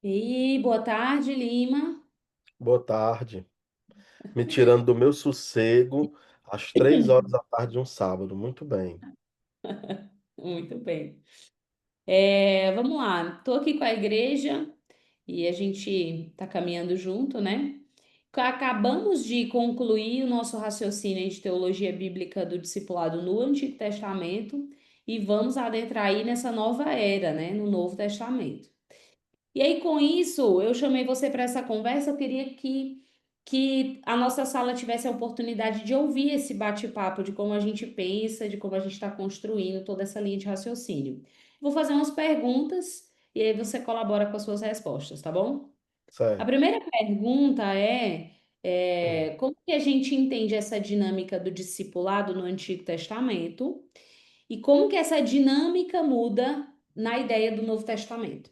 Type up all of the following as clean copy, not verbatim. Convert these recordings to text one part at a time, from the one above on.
E boa tarde, Lima. Boa tarde. Me tirando do meu sossego às 3 horas da tarde de um sábado. Muito bem. Muito bem. Vamos lá. Estou aqui com a igreja e a gente está caminhando junto, né? Acabamos de concluir o nosso raciocínio de teologia bíblica do discipulado no Antigo Testamento e vamos adentrar aí nessa nova era, né? No Novo Testamento. E aí, com isso, eu chamei você para essa conversa. Eu queria que a nossa sala tivesse a oportunidade de ouvir esse bate-papo de como a gente pensa, de como a gente está construindo toda essa linha de raciocínio. Vou fazer umas perguntas e aí você colabora com as suas respostas, tá bom? A Certo. primeira pergunta como que a gente entende essa dinâmica do discipulado no Antigo Testamento e como que essa dinâmica muda na ideia do Novo Testamento?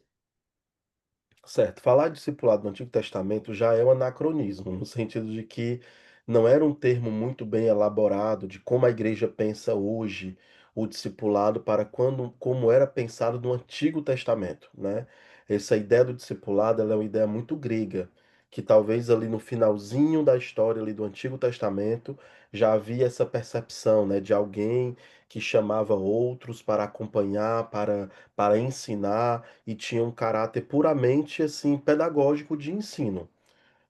Certo. Falar de discipulado no Antigo Testamento já é um anacronismo, no sentido de que não era um termo muito bem elaborado de como a igreja pensa hoje o discipulado para quando, como era pensado no Antigo Testamento, né? Essa ideia do discipulado, ela é uma ideia muito grega, que talvez ali no finalzinho da história ali do Antigo Testamento já havia essa percepção, né, de alguém que chamava outros para acompanhar, para ensinar e tinha um caráter puramente assim pedagógico de ensino.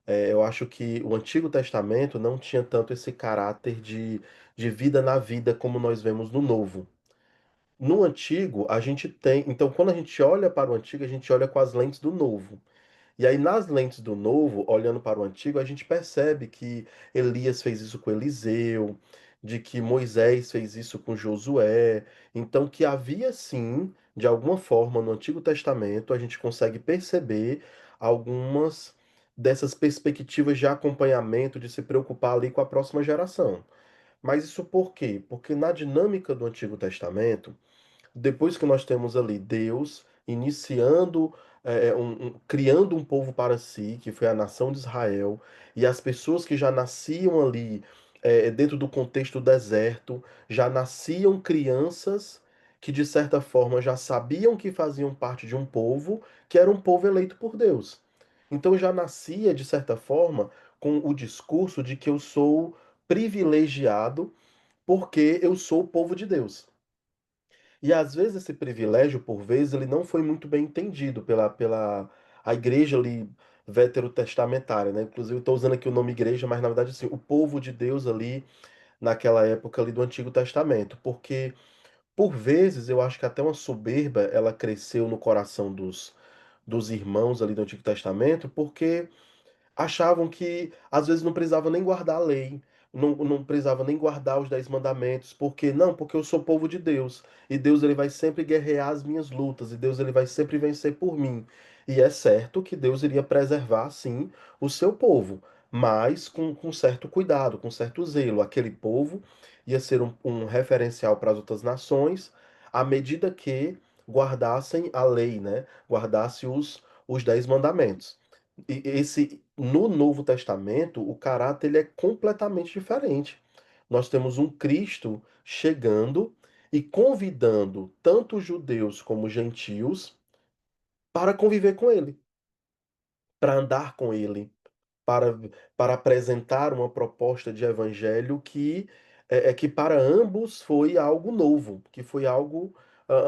Eu acho que o Antigo Testamento não tinha tanto esse caráter de vida na vida como nós vemos no Novo. No Antigo, a gente tem. Então, quando a gente olha para o Antigo, a gente olha com as lentes do Novo. E aí, nas lentes do Novo, olhando para o Antigo, a gente percebe que Elias fez isso com Eliseu, de que Moisés fez isso com Josué. Então, que havia sim, de alguma forma, no Antigo Testamento, a gente consegue perceber algumas dessas perspectivas de acompanhamento, de se preocupar ali com a próxima geração. Mas isso por quê? Porque na dinâmica do Antigo Testamento, depois que nós temos ali Deus iniciando, criando um povo para si, que foi a nação de Israel, e as pessoas que já nasciam ali, dentro do contexto deserto, já nasciam crianças que de certa forma já sabiam que faziam parte de um povo, que era um povo eleito por Deus. Então já nascia, de certa forma, com o discurso de que eu sou privilegiado porque eu sou o povo de Deus. E às vezes esse privilégio, por vezes, ele não foi muito bem entendido pela a igreja ali veterotestamentária, né? Inclusive, estou usando aqui o nome igreja, mas na verdade, assim, o povo de Deus ali naquela época ali do Antigo Testamento. Porque, por vezes, eu acho que até uma soberba, ela cresceu no coração dos irmãos ali do Antigo Testamento, porque achavam que às vezes não precisava nem guardar a lei, não precisava nem guardar os 10 mandamentos, porque não, porque eu sou povo de Deus, e Deus ele vai sempre guerrear as minhas lutas, e Deus ele vai sempre vencer por mim. E é certo que Deus iria preservar, sim, o seu povo, mas com certo cuidado, com certo zelo. Aquele povo ia ser um referencial para as outras nações, à medida que guardassem a lei, né? Guardasse os 10 mandamentos. E esse no Novo Testamento, o caráter ele é completamente diferente. Nós temos um Cristo chegando e convidando tanto judeus como gentios para conviver com ele, para andar com ele, para, para apresentar uma proposta de evangelho que para ambos foi algo novo, que foi algo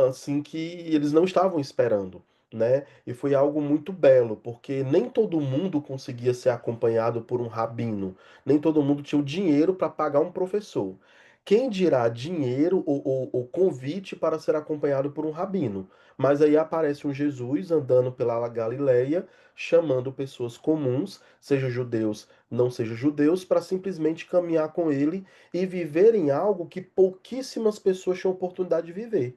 assim que eles não estavam esperando, né? E foi algo muito belo, porque nem todo mundo conseguia ser acompanhado por um rabino, nem todo mundo tinha o dinheiro para pagar um professor. Quem dirá dinheiro ou convite para ser acompanhado por um rabino? Mas aí aparece um Jesus andando pela Galileia, chamando pessoas comuns, seja judeus, não seja judeus, para simplesmente caminhar com ele e viver em algo que pouquíssimas pessoas tinham oportunidade de viver,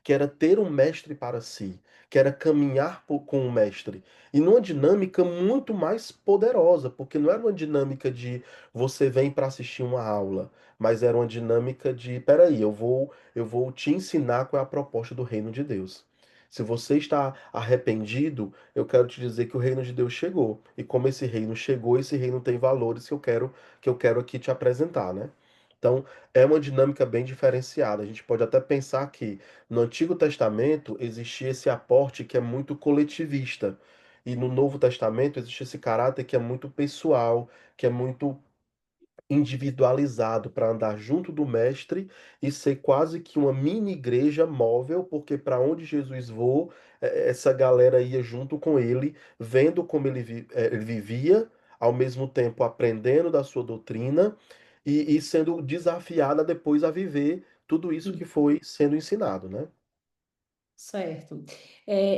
que era ter um mestre para si, que era caminhar com um mestre. E numa dinâmica muito mais poderosa, porque não era uma dinâmica de você vem para assistir uma aula, mas era uma dinâmica de, peraí, eu vou te ensinar qual é a proposta do reino de Deus. Se você está arrependido, eu quero te dizer que o reino de Deus chegou. E como esse reino chegou, esse reino tem valores que eu quero aqui te apresentar, né? Então, é uma dinâmica bem diferenciada. A gente pode até pensar que no Antigo Testamento existia esse aporte que é muito coletivista. E no Novo Testamento existe esse caráter que é muito pessoal, que é muito individualizado para andar junto do mestre e ser quase que uma mini igreja móvel, porque para onde Jesus voou, essa galera ia junto com ele, vendo como ele vivia, ao mesmo tempo aprendendo da sua doutrina e sendo desafiada depois a viver tudo isso que foi sendo ensinado, né? Certo.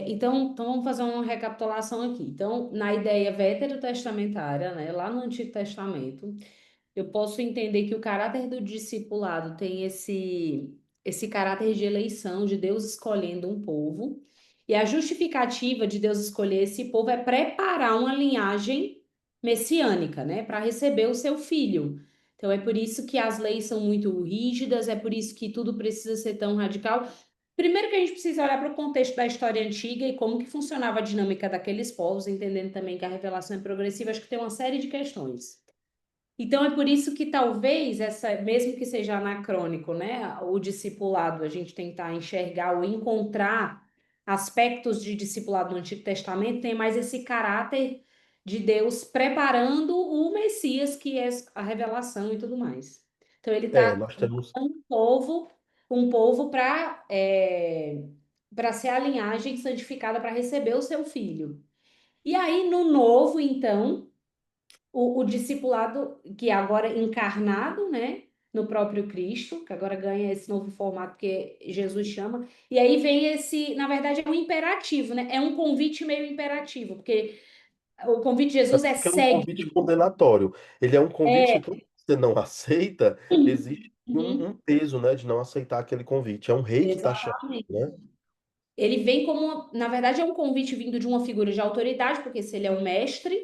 Então vamos fazer uma recapitulação aqui. Então, na ideia veterotestamentária, né, lá no Antigo Testamento, eu posso entender que o caráter do discipulado tem esse caráter de eleição, de Deus escolhendo um povo, e a justificativa de Deus escolher esse povo é preparar uma linhagem messiânica, né, para receber o seu filho. Então é por isso que as leis são muito rígidas, é por isso que tudo precisa ser tão radical. Primeiro que a gente precisa olhar para o contexto da história antiga e como que funcionava a dinâmica daqueles povos, entendendo também que a revelação é progressiva, acho que tem uma série de questões. Então é por isso que talvez essa, mesmo que seja anacrônico, né, o discipulado, a gente tentar enxergar ou encontrar aspectos de discipulado no Antigo Testamento, tem mais esse caráter de Deus preparando o Messias, que é a revelação e tudo mais. Então ele está Nós temos. um povo para ser a linhagem santificada para receber o seu filho. E aí no novo, então o discipulado, que é agora encarnado, né, no próprio Cristo, que agora ganha esse novo formato que Jesus chama, e aí vem esse, na verdade, é um imperativo, né? É um convite meio imperativo, porque o convite de É Jesus é porque é um convite segue. condenatório. Ele é um convite É, que quando você não aceita, existe uhum, um peso, né, de não aceitar aquele convite. É um rei que está chamando, exatamente. né? Ele vem como, na verdade, é um convite vindo de uma figura de autoridade, porque se ele é um mestre,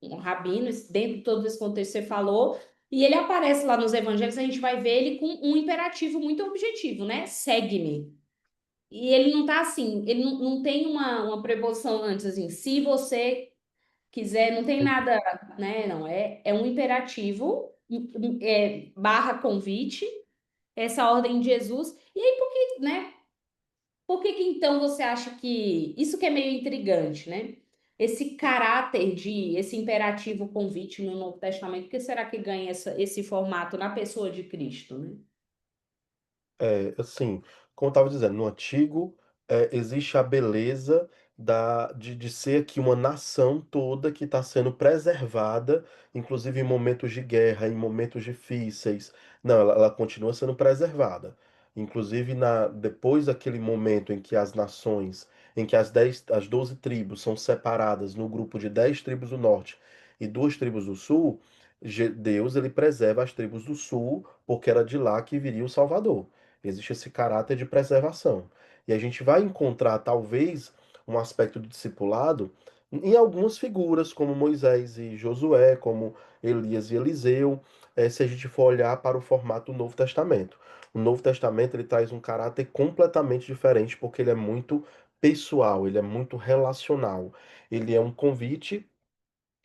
um rabino, dentro de todo esse contexto que você falou, e ele aparece lá nos evangelhos, a gente vai ver ele com um imperativo muito objetivo, né? Segue-me. E ele não tá assim, ele não tem uma preposição antes, assim, se você quiser, não tem nada, né? Não, é um imperativo, barra convite, essa ordem de Jesus. E aí, por que, né? Por que que então você acha que isso que é meio intrigante, né? Esse caráter de esse imperativo convite no Novo Testamento, por que será que ganha esse formato na pessoa de Cristo, né? Assim, como eu estava dizendo, no antigo existe a beleza de ser aqui uma nação toda que está sendo preservada, inclusive em momentos de guerra, em momentos difíceis. Não, ela continua sendo preservada. Inclusive depois daquele momento em que as nações, em que as 12 tribos são separadas no grupo de 10 tribos do norte e 2 tribos do sul, Deus ele preserva as tribos do sul, porque era de lá que viria o Salvador. Existe esse caráter de preservação. E a gente vai encontrar, talvez, um aspecto do discipulado em algumas figuras, como Moisés e Josué, como Elias e Eliseu, se a gente for olhar para o formato do Novo Testamento. O Novo Testamento ele traz um caráter completamente diferente, porque ele é muito pessoal, ele é muito relacional. Ele é um convite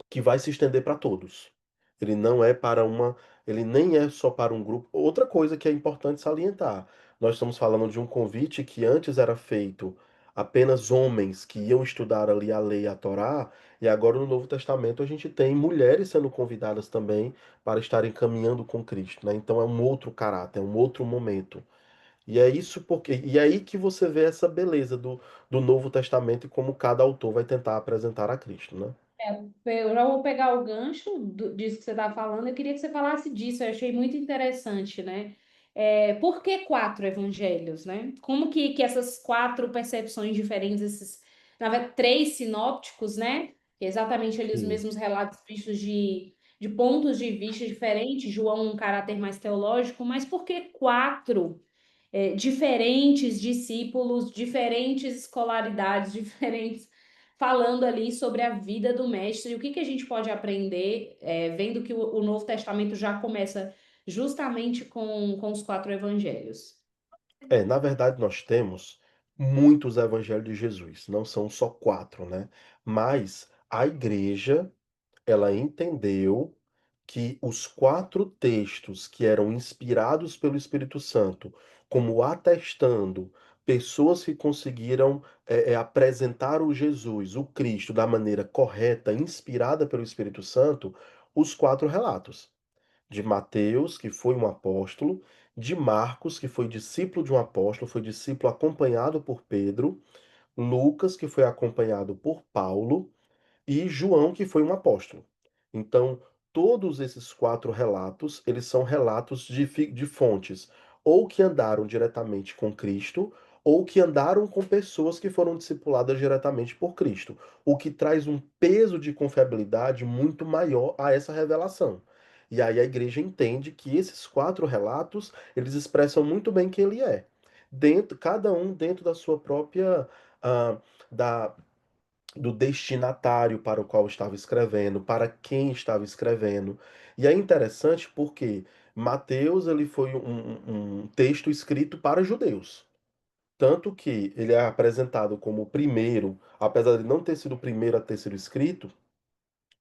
que vai se estender para todos. Ele não é para uma, ele nem é só para um grupo. Outra coisa que é importante salientar, nós estamos falando de um convite que antes era feito apenas homens que iam estudar ali a lei, a Torá, e agora no Novo Testamento a gente tem mulheres sendo convidadas também para estarem caminhando com Cristo, né? Então é um outro caráter, é um outro momento. E é isso porque, e é aí que você vê essa beleza do Novo Testamento e como cada autor vai tentar apresentar a Cristo, né? Eu já vou pegar o gancho disso que você está falando. Eu queria que você falasse disso, eu achei muito interessante, né? Por que quatro evangelhos, né? Como que essas quatro percepções diferentes, na verdade, três sinópticos, né? Exatamente ali os Sim. mesmos relatos vistos de pontos de vista diferentes, João um caráter mais teológico, mas por que quatro diferentes discípulos, diferentes escolaridades, diferentes falando ali sobre a vida do mestre e o que que a gente pode aprender, vendo que o Novo Testamento já começa justamente com os quatro evangelhos. Na verdade, nós temos muitos evangelhos de Jesus, não são só quatro, né? Mas a igreja, ela entendeu que os quatro textos que eram inspirados pelo Espírito Santo, como atestando pessoas que conseguiram apresentar o Jesus, o Cristo, da maneira correta, inspirada pelo Espírito Santo, os quatro relatos. De Mateus, que foi um apóstolo, de Marcos, que foi discípulo de um apóstolo, foi discípulo acompanhado por Pedro, Lucas, que foi acompanhado por Paulo, e João, que foi um apóstolo. Então, todos esses quatro relatos, eles são relatos de fontes, ou que andaram diretamente com Cristo, ou que andaram com pessoas que foram discipuladas diretamente por Cristo, o que traz um peso de confiabilidade muito maior a essa revelação. E aí a igreja entende que esses quatro relatos, eles expressam muito bem quem ele é. Dentro, cada um dentro da sua própria, ah, da, do destinatário para o qual estava escrevendo, para quem estava escrevendo. E é interessante porque Mateus ele foi um texto escrito para judeus. Tanto que ele é apresentado como o primeiro, apesar de não ter sido o primeiro a ter sido escrito,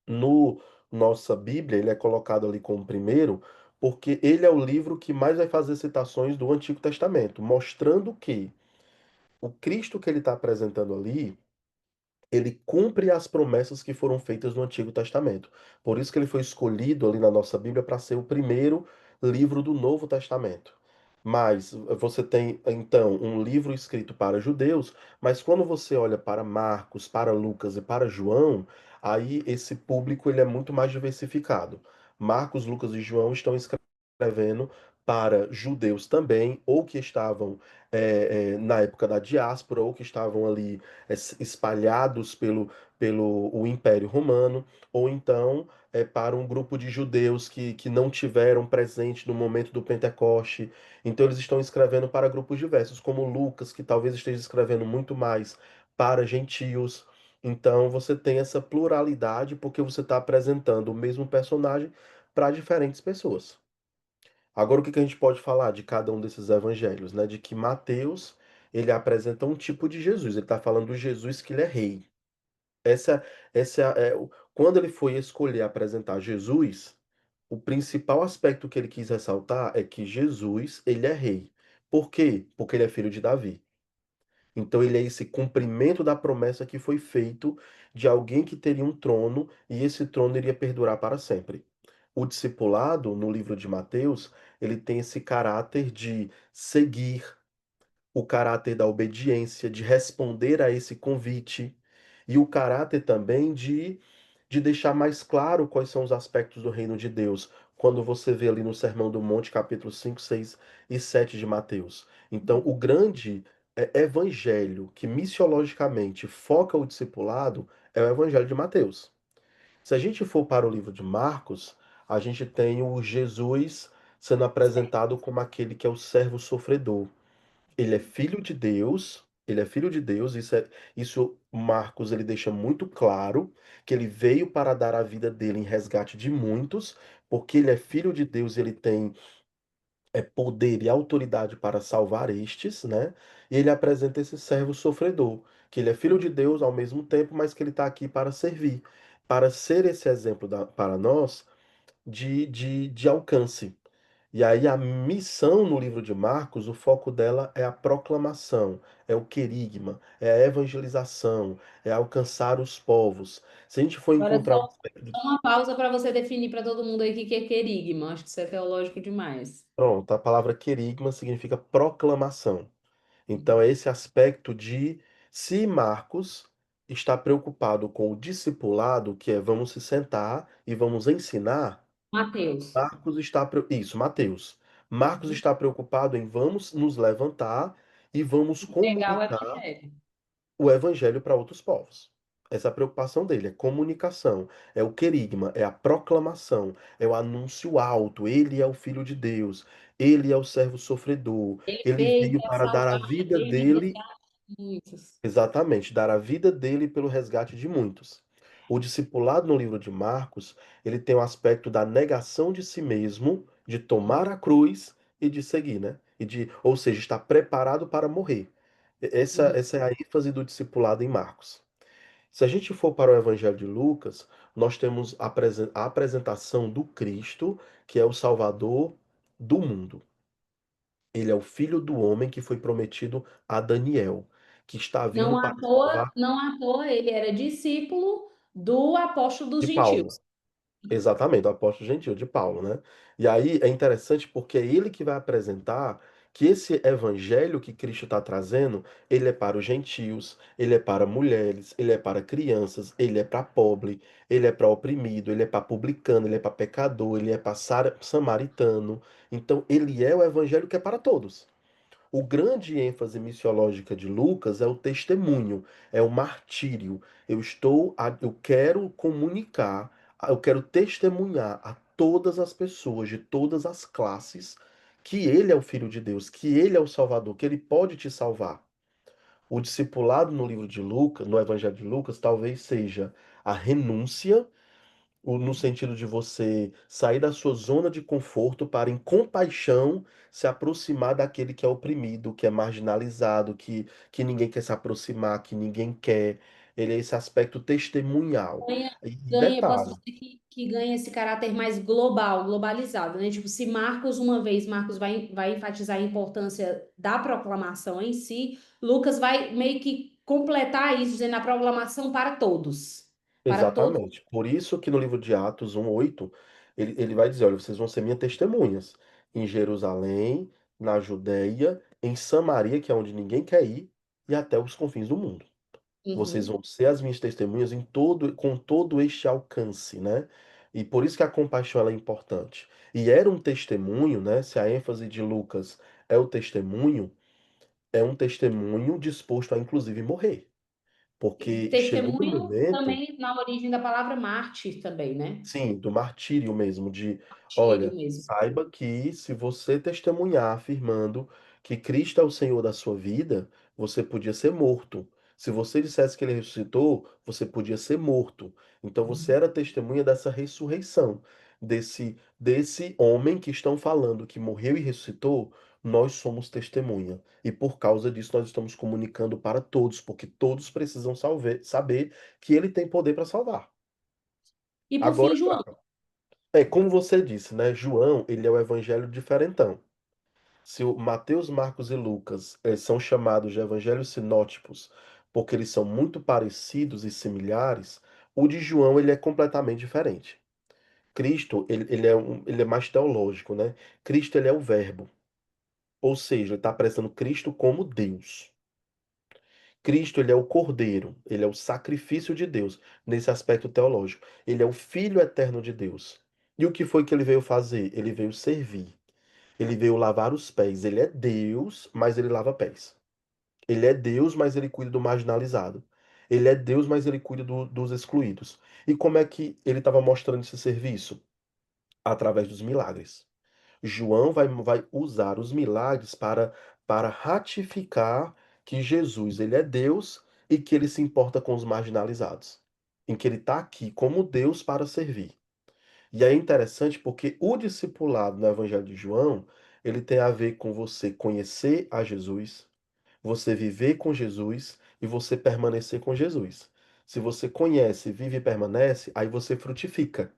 no nossa Bíblia ele é colocado ali como primeiro, porque ele é o livro que mais vai fazer citações do Antigo Testamento, mostrando que o Cristo que ele está apresentando ali ele cumpre as promessas que foram feitas no Antigo Testamento. Por isso que ele foi escolhido ali na nossa Bíblia para ser o primeiro livro do Novo Testamento. Mas você tem então um livro escrito para judeus, mas quando você olha para Marcos, para Lucas e para João, aí esse público ele é muito mais diversificado. Marcos, Lucas e João estão escrevendo para judeus também, ou que estavam na época da diáspora, ou que estavam ali espalhados pelo o Império Romano, ou então para um grupo de judeus que não tiveram presente no momento do Pentecoste. Então eles estão escrevendo para grupos diversos, como Lucas, que talvez esteja escrevendo muito mais para gentios. Então você tem essa pluralidade porque você está apresentando o mesmo personagem para diferentes pessoas. Agora, o que que a gente pode falar de cada um desses evangelhos, né? De que Mateus, ele apresenta um tipo de Jesus. Ele está falando do Jesus que ele é rei. Essa, quando ele foi escolher apresentar Jesus, o principal aspecto que ele quis ressaltar é que Jesus, ele é rei. Por quê? Porque ele é filho de Davi. Então ele é esse cumprimento da promessa que foi feito de alguém que teria um trono e esse trono iria perdurar para sempre. O discipulado, no livro de Mateus, ele tem esse caráter de seguir, o caráter da obediência, de responder a esse convite, e o caráter também de deixar mais claro quais são os aspectos do reino de Deus, quando você vê ali no Sermão do Monte, capítulo 5, 6 e 7 de Mateus. Então, o grande evangelho que missiologicamente foca o discipulado é o evangelho de Mateus. Se a gente for para o livro de Marcos, a gente tem o Jesus sendo apresentado como aquele que é o servo sofredor. Ele é filho de Deus, ele é filho de Deus, isso Marcos ele deixa muito claro que ele veio para dar a vida dele em resgate de muitos, porque ele é filho de Deus, ele tem poder e autoridade para salvar estes, né? E ele apresenta esse servo sofredor, que ele é filho de Deus ao mesmo tempo, mas que ele está aqui para servir, para ser esse exemplo para nós de alcance. E aí a missão no livro de Marcos, o foco dela é a proclamação, é o querigma, é a evangelização, é alcançar os povos. Se a gente for Agora, encontrar um aspecto só uma pausa para você definir para todo mundo aí o que é querigma. Acho que isso é teológico demais. pronto, a palavra querigma significa proclamação. Então é esse aspecto de se Marcos está preocupado com o discipulado, que é vamos se sentar e vamos ensinar, Mateus. Isso, Mateus. Marcos está preocupado em vamos nos levantar e vamos Pregar o comunicar evangelho. o evangelho para outros povos. Essa é a preocupação dele, é comunicação, é o querigma, é a proclamação, é o anúncio alto. Ele é o Filho de Deus, ele é o servo sofredor, Ele ele veio veio para para dar a salvar, vida veio em dele. resgate de muitos. Exatamente, dar a vida dele pelo resgate de muitos. O discipulado no livro de Marcos, ele tem o aspecto da negação de si mesmo, de tomar a cruz e de seguir, né? Ou seja, estar preparado para morrer. Essa é a ênfase do discipulado em Marcos. Se a gente for para o Evangelho de Lucas, nós temos a apresentação do Cristo, que é o Salvador do mundo. Ele é o filho do homem que foi prometido a Daniel, que está vindo para salvar Não à toa ele era discípulo do apóstolo dos de Paulo. gentios. Exatamente, o apóstolo gentil de Paulo, né? E aí é interessante porque é ele que vai apresentar que esse evangelho que Cristo está trazendo, ele é para os gentios, ele é para mulheres, ele é para crianças, ele é para pobre, ele é para oprimido, ele é para publicano, ele é para pecador, ele é para samaritano. Então, ele é o evangelho que é para todos. O grande ênfase missiológica de Lucas é o testemunho, é o martírio. Eu quero comunicar, eu quero testemunhar a todas as pessoas de todas as classes que ele é o filho de Deus, que ele é o Salvador, que ele pode te salvar. O discipulado no livro de Lucas, no Evangelho de Lucas, talvez seja a renúncia no sentido de você sair da sua zona de conforto para, em compaixão, se aproximar daquele que é oprimido, que é marginalizado, que ninguém quer se aproximar, que ninguém quer. Ele é esse aspecto testemunhal. Ganha, E posso detalhe, dizer que ganha esse caráter mais global, globalizado, né? Tipo, se Marcos, uma vez, Marcos vai enfatizar a importância da proclamação em si, Lucas vai meio que completar isso, dizendo a proclamação para todos. Para todos. exatamente. Por isso que no livro de Atos 1:8, ele vai dizer, olha, vocês vão ser minhas testemunhas em Jerusalém, na Judéia, em Samaria, que é onde ninguém quer ir, e até os confins do mundo. Vocês Uhum. vão ser as minhas testemunhas com todo este alcance, né? E por isso que a compaixão ela é importante. E era um testemunho, né? Se a ênfase de Lucas é o testemunho, é um testemunho disposto a inclusive morrer. Porque chegou um Testemunho momento, também na origem da palavra mártir também, né? sim, do martírio mesmo, de, Martírio olha, mesmo. saiba que se você testemunhar afirmando que Cristo é o Senhor da sua vida, você podia ser morto. Se você dissesse que ele ressuscitou, você podia ser morto. Então você era testemunha dessa ressurreição, desse homem que estão falando que morreu e ressuscitou, nós somos testemunha. E por causa disso nós estamos comunicando para todos, porque todos precisam saber que ele tem poder para salvar. E por fim, Agora, João. como você disse, né? João, ele é o evangelho diferentão. Se o Mateus, Marcos e Lucas são chamados de evangelhos sinóticos porque eles são muito parecidos e similares, o de João ele é completamente diferente. Cristo, ele é mais teológico, né? Cristo, ele é o verbo, ou seja, ele está apresentando Cristo como Deus. Cristo, ele é o Cordeiro, ele é o sacrifício de Deus, nesse aspecto teológico. Ele é o Filho eterno de Deus. E o que foi que ele veio fazer? Ele veio servir. Ele veio lavar os pés. Ele é Deus, mas ele lava pés. Ele é Deus, mas ele cuida do marginalizado. Ele é Deus, mas ele cuida dos excluídos. E como é que ele estava mostrando esse serviço? Através dos milagres. João vai usar os milagres para ratificar que Jesus ele é Deus e que ele se importa com os marginalizados. Em que ele está aqui como Deus para servir. E é interessante porque o discipulado no Evangelho de João, ele tem a ver com você conhecer a Jesus, você viver com Jesus e você permanecer com Jesus. Se você conhece, vive e permanece, aí você frutifica.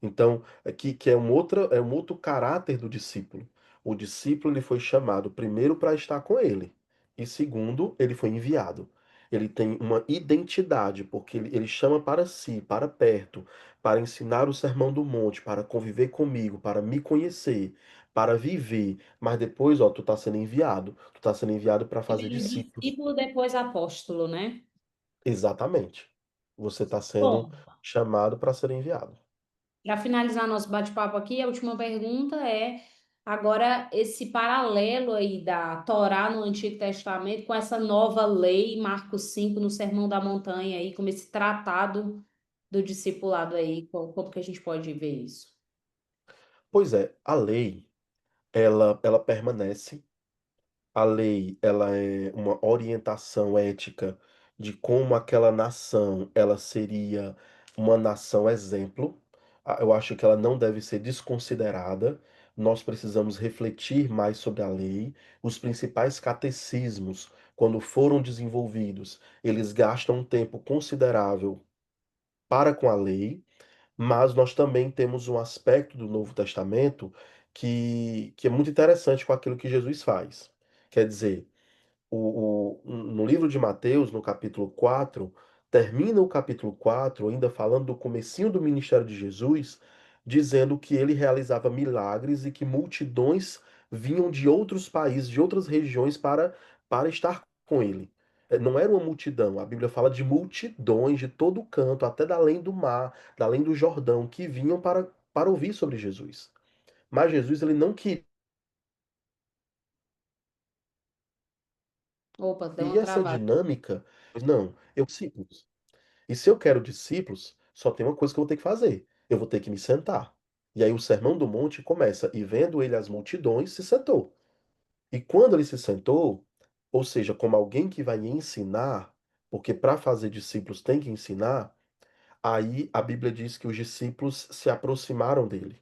Então, que é um outro caráter do discípulo. O discípulo ele foi chamado primeiro para estar com ele, e segundo, ele foi enviado. Ele tem uma identidade, porque ele chama para si, para perto, para ensinar o sermão do monte, para conviver comigo, para me conhecer, para viver. Mas depois, ó, tu está sendo enviado. Tu está sendo enviado para fazer Primeiro discípulos. discípulo, depois apóstolo, né? Exatamente. Você está sendo Bom, chamado para ser enviado. para finalizar nosso bate-papo aqui, a última pergunta é agora esse paralelo aí da Torá no Antigo Testamento com essa nova lei, Marcos 5 no Sermão da Montanha aí, como esse tratado do discipulado aí, como que a gente pode ver isso? Pois é, a lei ela permanece. A lei, ela é uma orientação ética de como aquela nação, ela seria uma nação exemplo. Eu acho que ela não deve ser desconsiderada. Nós precisamos refletir mais sobre a lei. Os principais catecismos, quando foram desenvolvidos, eles gastam um tempo considerável para com a lei, mas nós também temos um aspecto do Novo Testamento que é muito interessante com aquilo que Jesus faz. Quer dizer, no livro de Mateus, no capítulo 4 termina o capítulo 4 ainda falando do comecinho do ministério de Jesus, dizendo que ele realizava milagres e que multidões vinham de outros países, de outras regiões para estar com ele. Não era uma multidão, a Bíblia fala de multidões de todo canto, até da além do mar, da além do Jordão, que vinham para ouvir sobre Jesus. Mas Jesus ele não Opa, deu uma queria essa travada. dinâmica. Não, eu discípulos. E se eu quero discípulos, só tem uma coisa que eu vou ter que fazer. Eu vou ter que me sentar. E aí o Sermão do Monte começa, e vendo ele as multidões, se sentou. E quando ele se sentou, ou seja, como alguém que vai ensinar, porque para fazer discípulos tem que ensinar, aí a Bíblia diz que os discípulos se aproximaram dele.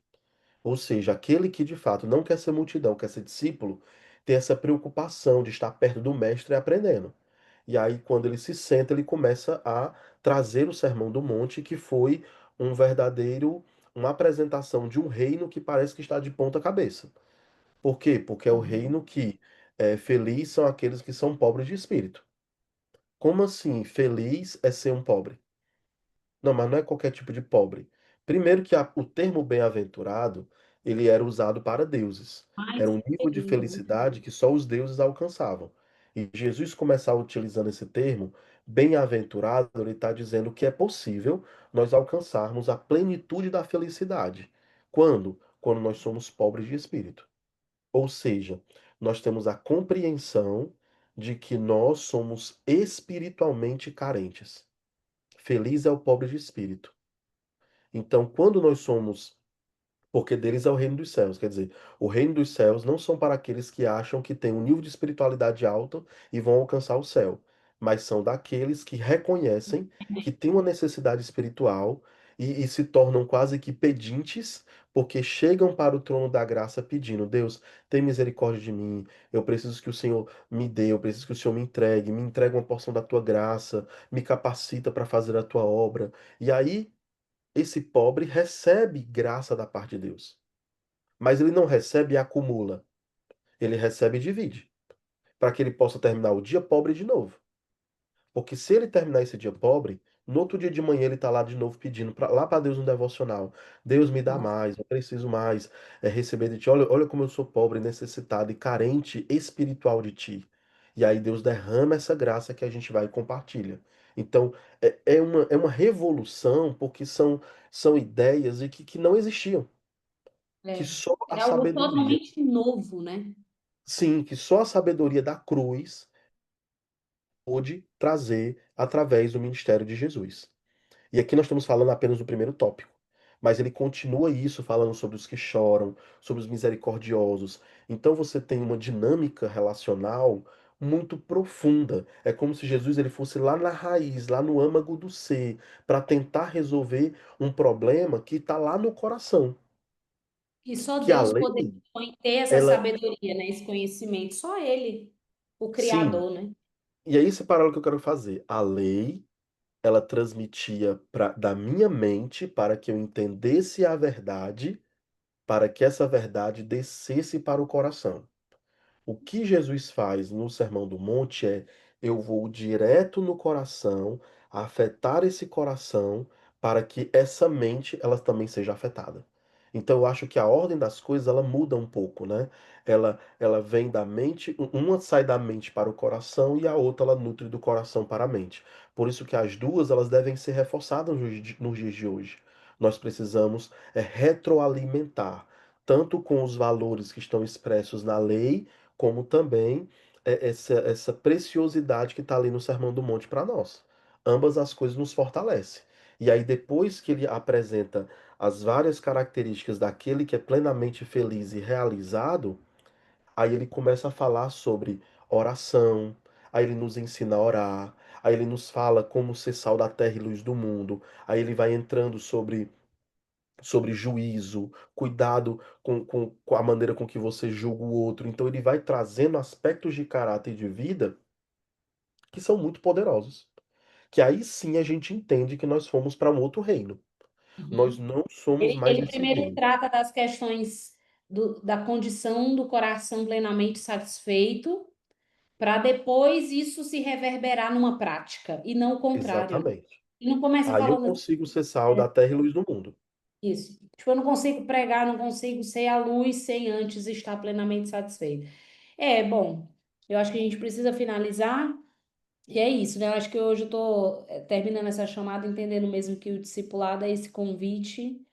Ou seja, aquele que de fato não quer ser multidão, quer ser discípulo, tem essa preocupação de estar perto do mestre e aprendendo. E aí, quando ele se senta, ele começa a trazer o Sermão do Monte, que foi um verdadeiro, uma apresentação de um reino que parece que está de ponta cabeça. Por quê? Porque é o Uhum. reino que feliz são aqueles que são pobres de espírito. Como assim, feliz é ser um pobre? Não, mas não é qualquer tipo de pobre. Primeiro que o termo bem-aventurado, ele era usado para deuses. Era Mais um nível de feliz, né? felicidade que só os deuses alcançavam. E Jesus começar utilizando esse termo, bem-aventurado, ele está dizendo que é possível nós alcançarmos a plenitude da felicidade. Quando? Quando nós somos pobres de espírito. Ou seja, nós temos a compreensão de que nós somos espiritualmente carentes. Feliz é o pobre de espírito. Então, quando nós somos, porque deles é o reino dos céus, quer dizer, o reino dos céus não são para aqueles que acham que têm um nível de espiritualidade alto e vão alcançar o céu, mas são daqueles que reconhecem que têm uma necessidade espiritual e se tornam quase que pedintes, porque chegam para o trono da graça pedindo: Deus, tem misericórdia de mim, eu preciso que o Senhor me dê, eu preciso que o Senhor me entregue uma porção da tua graça, me capacita para fazer a tua obra. E aí esse pobre recebe graça da parte de Deus. Mas ele não recebe e acumula. Ele recebe e divide. Para que ele possa terminar o dia pobre de novo. Porque se ele terminar esse dia pobre, no outro dia de manhã ele está lá de novo pedindo lá para Deus no devocional. Deus me dá Nossa, mais, eu preciso mais receber de ti. Olha, olha como eu sou pobre, necessitado e carente espiritual de ti. E aí Deus derrama essa graça que a gente vai e compartilha. Então, é uma revolução, porque são ideias que não existiam. Que é. só a É algo sabedoria, totalmente novo, né? sim, que só a sabedoria da cruz pôde trazer através do ministério de Jesus. E aqui nós estamos falando apenas do primeiro tópico. Mas ele continua isso falando sobre os que choram, sobre os misericordiosos. Então você tem uma dinâmica relacional muito profunda. É como se Jesus ele fosse lá na raiz, lá no âmago do ser, para tentar resolver um problema que está lá no coração. E só Que a Deus poderia lei, ter essa ela, sabedoria, né? Esse conhecimento. Só Ele, o sim, Criador, né? e é esse paralelo que eu quero fazer. A lei, ela transmitia da minha mente para que eu entendesse a verdade, para que essa verdade descesse para o coração. O que Jesus faz no Sermão do Monte é: eu vou direto no coração, afetar esse coração, para que essa mente ela também seja afetada. Então eu acho que a ordem das coisas ela muda um pouco, né? Ela vem da mente, uma sai da mente para o coração e a outra ela nutre do coração para a mente. Por isso que as duas elas devem ser reforçadas nos dias de hoje. Nós precisamos retroalimentar tanto com os valores que estão expressos na lei como também essa preciosidade que está ali no Sermão do Monte para nós. Ambas as coisas nos fortalecem. E aí, depois que ele apresenta as várias características daquele que é plenamente feliz e realizado, aí ele começa a falar sobre oração, aí ele nos ensina a orar, aí ele nos fala como ser sal da terra e luz do mundo, aí ele vai entrando sobre juízo, cuidado com a maneira com que você julga o outro. Então, ele vai trazendo aspectos de caráter e de vida que são muito poderosos. Que aí sim a gente entende que nós fomos para um outro reino. Nós Uhum. não somos Ele, mais ele desse primeiro reino. trata das questões da condição do coração plenamente satisfeito, para depois isso se reverberar numa prática, e não o contrário. Exatamente. E não começa Aí eu falando assim, consigo ser sal da terra e luz do mundo. isso. Tipo, eu não consigo pregar, não consigo ser a luz sem antes estar plenamente satisfeito. É, bom, eu acho que a gente precisa finalizar, e é isso, né? Eu acho que hoje eu tô terminando essa chamada, entendendo mesmo que o discipulado é esse convite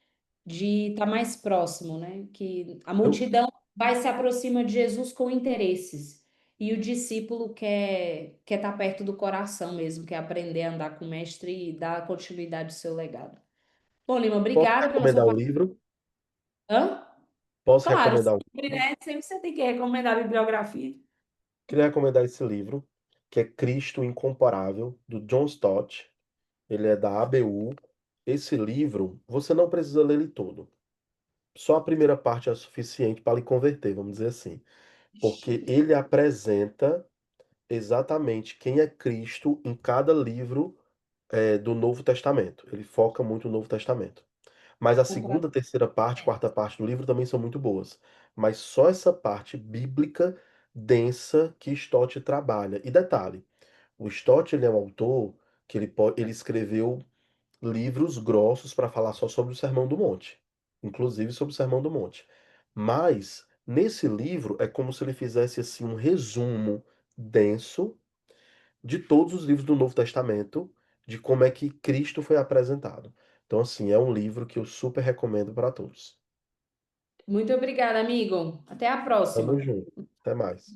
de estar mais próximo, né? Que a Eu multidão vai se aproxima de Jesus com interesses. E o discípulo quer estar perto do coração mesmo, quer aprender a andar com o mestre e dar continuidade ao seu legado. Bom, Lima, posso obrigada pela sua recomendar o livro? Hã? Posso Claro, recomendar o sempre, livro? né? Sempre você tem que recomendar a bibliografia. Queria recomendar esse livro, que é Cristo Incomparável, do John Stott. Ele é da ABU. Esse livro, você não precisa ler ele todo. Só a primeira parte é suficiente para lhe converter, vamos dizer assim. Porque ele apresenta exatamente quem é Cristo em cada livro do Novo Testamento. Ele foca muito no Novo Testamento. Mas a segunda, terceira parte, quarta parte do livro também são muito boas. Mas só essa parte bíblica densa que Stott trabalha. E detalhe, o Stott ele é um autor que ele escreveu livros grossos para falar só sobre o Sermão do Monte, inclusive sobre o Sermão do Monte. Mas nesse livro é como se ele fizesse assim um resumo denso de todos os livros do Novo Testamento, de como é que Cristo foi apresentado. Então, assim, é um livro que eu super recomendo para todos. Muito obrigada, amigo. Até a Tamo próxima. junto. Até mais.